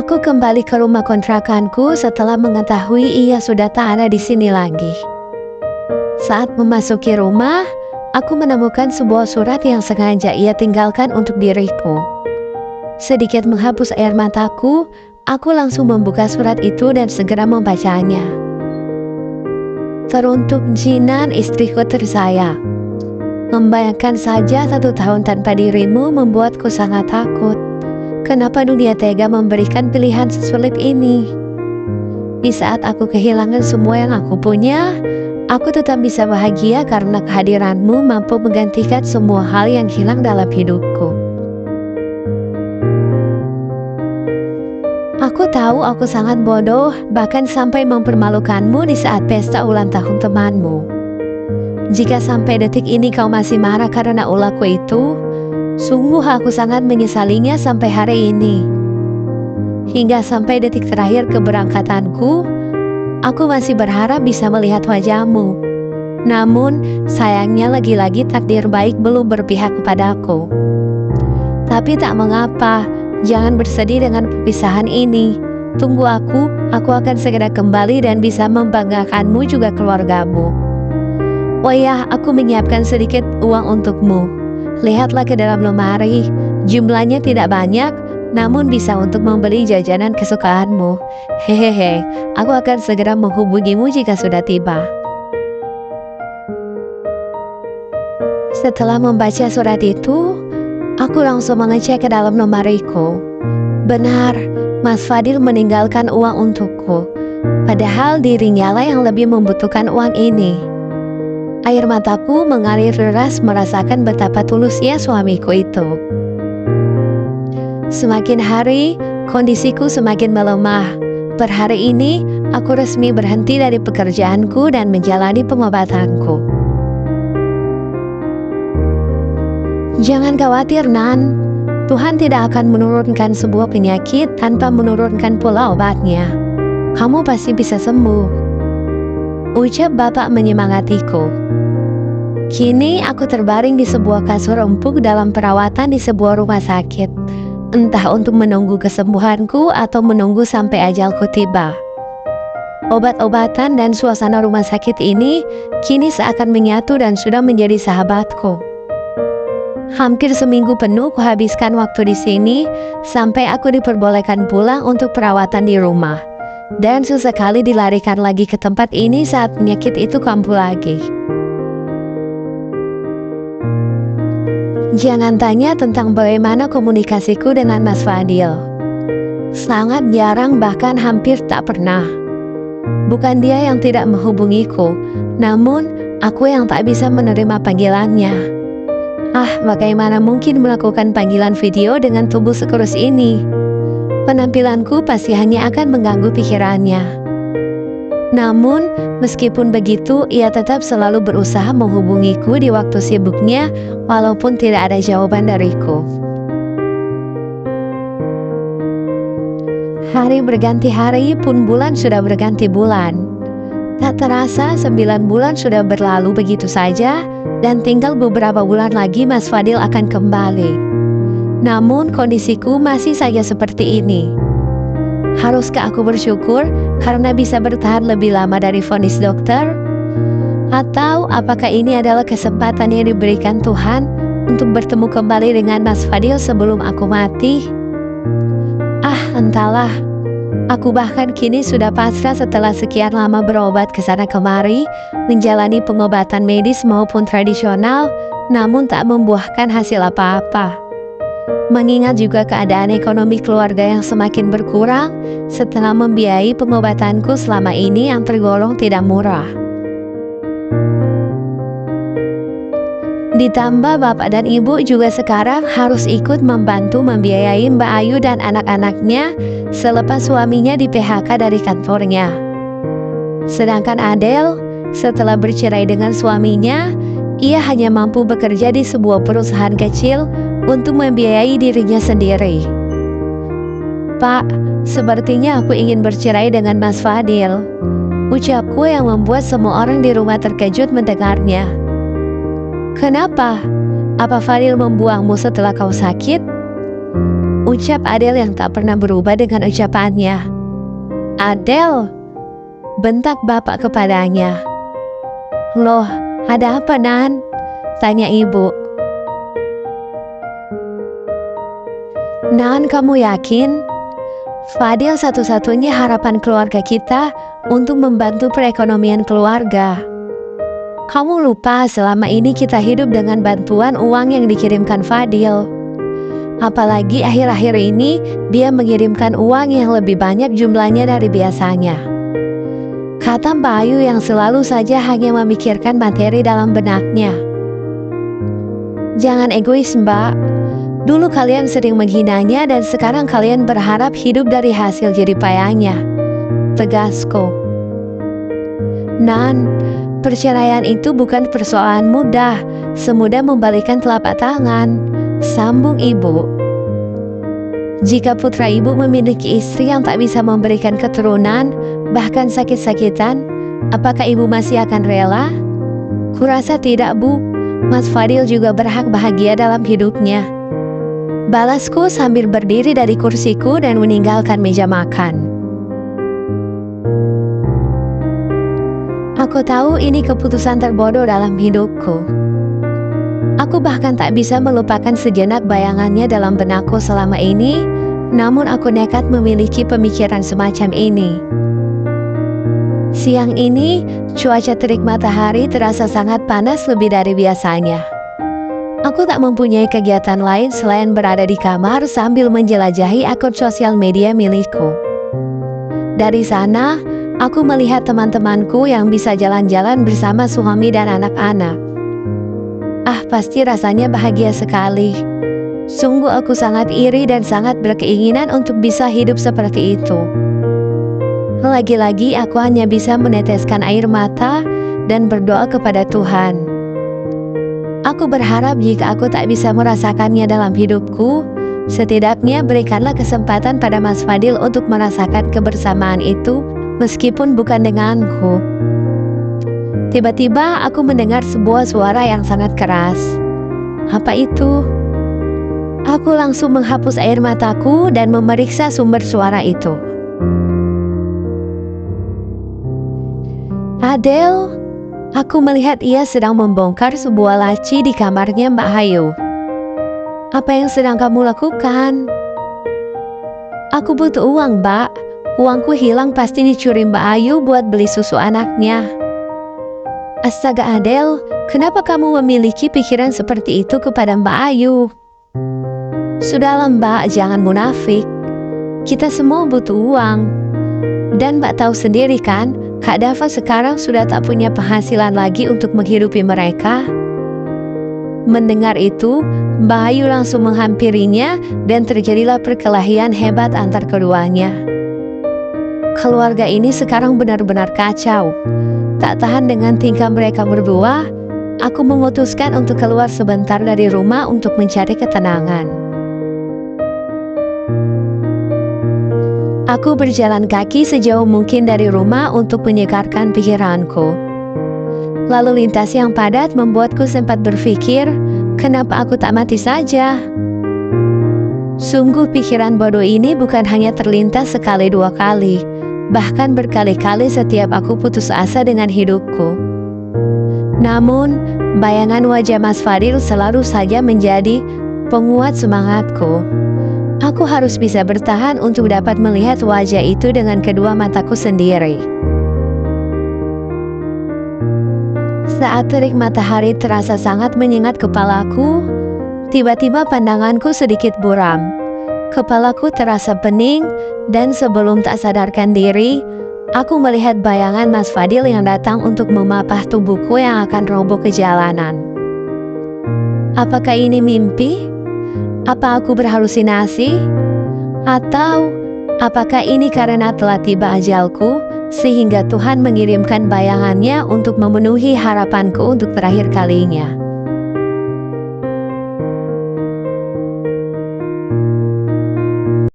Aku kembali ke rumah kontrakanku setelah mengetahui ia sudah tak ada di sini lagi. Saat memasuki rumah, aku menemukan sebuah surat yang sengaja ia tinggalkan untuk diriku. Sedikit menghapus air mataku, aku langsung membuka surat itu dan segera membacanya. Teruntuk Jinan, istriku tersayang. Membayangkan saja 1 tahun tanpa dirimu membuatku sangat takut. Kenapa dunia tega memberikan pilihan sesulit ini? Di saat aku kehilangan semua yang aku punya, aku tetap bisa bahagia karena kehadiranmu mampu menggantikan semua hal yang hilang dalam hidupku. Aku tahu aku sangat bodoh, bahkan sampai mempermalukanmu di saat pesta ulang tahun temanmu. Jika sampai detik ini kau masih marah karena ulahku itu, sungguh aku sangat menyesalinya sampai hari ini. Hingga sampai detik terakhir keberangkatanku, aku masih berharap bisa melihat wajahmu. Namun, sayangnya lagi-lagi takdir baik belum berpihak kepadaku. Tapi tak mengapa, jangan bersedih dengan perpisahan ini. Tunggu aku akan segera kembali dan bisa membanggakanmu juga keluargamu. Oh ya, aku menyiapkan sedikit uang untukmu. Lihatlah ke dalam lemari, jumlahnya tidak banyak, namun bisa untuk membeli jajanan kesukaanmu. Hehehe, aku akan segera menghubungimu jika sudah tiba. Setelah membaca surat itu, aku langsung mengecek ke dalam lemariku. Benar, Mas Fadil meninggalkan uang untukku, padahal dirinya lah yang lebih membutuhkan uang ini. Air mataku mengalir deras merasakan betapa tulusnya suamiku itu. Semakin hari, kondisiku semakin melemah. Per hari ini, aku resmi berhenti dari pekerjaanku dan menjalani pengobatanku. Jangan khawatir, Nan. Tuhan tidak akan menurunkan sebuah penyakit tanpa menurunkan pula obatnya. Kamu pasti bisa sembuh, ucap bapak menyemangatiku. Kini aku terbaring di sebuah kasur empuk dalam perawatan di sebuah rumah sakit. Entah untuk menunggu kesembuhanku atau menunggu sampai ajalku tiba. Obat-obatan dan suasana rumah sakit ini kini seakan menyatu dan sudah menjadi sahabatku. Hampir seminggu penuh kuhabiskan waktu di sini sampai aku diperbolehkan pulang untuk perawatan di rumah. Dan sesekali dilarikan lagi ke tempat ini saat penyakit itu kambuh lagi. Jangan tanya tentang bagaimana komunikasiku dengan Mas Fadil. Sangat jarang, bahkan hampir tak pernah. Bukan dia yang tidak menghubungiku, namun aku yang tak bisa menerima panggilannya. Bagaimana mungkin melakukan panggilan video dengan tubuh sekurus ini? Penampilanku pasti hanya akan mengganggu pikirannya. Namun, meskipun begitu, ia tetap selalu berusaha menghubungiku di waktu sibuknya, walaupun tidak ada jawaban dariku. Hari berganti hari pun bulan sudah berganti bulan. Tak terasa 9 bulan sudah berlalu begitu saja, dan tinggal beberapa bulan lagi Mas Fadil akan kembali. Namun kondisiku masih saja seperti ini. Haruskah aku bersyukur karena bisa bertahan lebih lama dari vonis dokter? Atau apakah ini adalah kesempatan yang diberikan Tuhan untuk bertemu kembali dengan Mas Fadil sebelum aku mati? Entahlah. Aku bahkan kini sudah pasrah setelah sekian lama berobat ke sana kemari, menjalani pengobatan medis maupun tradisional, namun tak membuahkan hasil apa-apa. Mengingat juga keadaan ekonomi keluarga yang semakin berkurang setelah membiayai pengobatanku selama ini yang tergolong tidak murah. Ditambah bapak dan ibu juga sekarang harus ikut membantu membiayai Mbak Ayu dan anak-anaknya selepas suaminya di PHK dari kantornya. Sedangkan Adele, setelah bercerai dengan suaminya, ia hanya mampu bekerja di sebuah perusahaan kecil untuk membiayai dirinya sendiri. Pak, sepertinya aku ingin bercerai dengan Mas Fadil, ucapku yang membuat semua orang di rumah terkejut mendengarnya. Kenapa? Apa Fadil membuangmu setelah kau sakit? ucap Adele yang tak pernah berubah dengan ucapannya. "Adele!" bentak bapak kepadanya. "Loh, ada apa, Nan?" tanya ibu. "Nan, kamu yakin? Fadil satu-satunya harapan keluarga kita untuk membantu perekonomian keluarga. Kamu lupa selama ini kita hidup dengan bantuan uang yang dikirimkan Fadil. Apalagi akhir-akhir ini dia mengirimkan uang yang lebih banyak jumlahnya dari biasanya," kata Mbak Ayu yang selalu saja hanya memikirkan materi dalam benaknya. "Jangan egois, Mbak. Dulu kalian sering menghinanya dan sekarang kalian berharap hidup dari hasil jerih payahnya," tegasku. "Nan, perceraian itu bukan persoalan mudah, semudah membalikan telapak tangan," sambung ibu. "Jika putra ibu memiliki istri yang tak bisa memberikan keturunan, bahkan sakit-sakitan, apakah ibu masih akan rela? Kurasa tidak, Bu. Mas Fadil juga berhak bahagia dalam hidupnya," balasku sambil berdiri dari kursiku dan meninggalkan meja makan. Aku tahu ini keputusan terbodoh dalam hidupku. Aku bahkan tak bisa melupakan sejenak bayangannya dalam benakku selama ini, namun aku nekat memiliki pemikiran semacam ini. Siang ini, cuaca terik matahari terasa sangat panas lebih dari biasanya. Aku tak mempunyai kegiatan lain selain berada di kamar sambil menjelajahi akun sosial media milikku. Dari sana, aku melihat teman-temanku yang bisa jalan-jalan bersama suami dan anak-anak. Pasti rasanya bahagia sekali. Sungguh aku sangat iri dan sangat berkeinginan untuk bisa hidup seperti itu. Lagi-lagi aku hanya bisa meneteskan air mata dan berdoa kepada Tuhan. Aku berharap jika aku tak bisa merasakannya dalam hidupku, setidaknya berikanlah kesempatan pada Mas Fadil untuk merasakan kebersamaan itu, meskipun bukan denganku. Tiba-tiba aku mendengar sebuah suara yang sangat keras. Apa itu? Aku langsung menghapus air mataku dan memeriksa sumber suara itu. Adele, aku melihat ia sedang membongkar sebuah laci di kamarnya Mbak Ayu. "Apa yang sedang kamu lakukan?" "Aku butuh uang, Mbak. Uangku hilang pasti dicuri Mbak Ayu buat beli susu anaknya." "Astaga Adele, kenapa kamu memiliki pikiran seperti itu kepada Mbak Ayu?" "Sudahlah Mbak, jangan munafik. Kita semua butuh uang. Dan Mbak tahu sendiri kan, Kak Dava sekarang sudah tak punya penghasilan lagi untuk menghidupi mereka." Mendengar itu, Mbak Ayu langsung menghampirinya dan terjadilah perkelahian hebat antar keduanya. Keluarga ini sekarang benar-benar kacau. Tak tahan dengan tingkah mereka berdua, aku memutuskan untuk keluar sebentar dari rumah untuk mencari ketenangan. Aku berjalan kaki sejauh mungkin dari rumah untuk menyegarkan pikiranku. Lalu lintas yang padat membuatku sempat berpikir, kenapa aku tak mati saja? Sungguh pikiran bodoh ini bukan hanya terlintas sekali dua kali, bahkan berkali-kali setiap aku putus asa dengan hidupku. Namun, bayangan wajah Mas Fadil selalu saja menjadi penguat semangatku. Aku harus bisa bertahan untuk dapat melihat wajah itu dengan kedua mataku sendiri. Saat terik matahari terasa sangat menyengat kepalaku, tiba-tiba pandanganku sedikit buram. Kepalaku terasa pening, dan sebelum tak sadarkan diri, aku melihat bayangan Mas Fadil yang datang untuk memapah tubuhku yang akan roboh ke jalanan. Apakah ini mimpi? Apa aku berhalusinasi? Atau apakah ini karena telah tiba ajalku, sehingga Tuhan mengirimkan bayangannya untuk memenuhi harapanku untuk terakhir kalinya?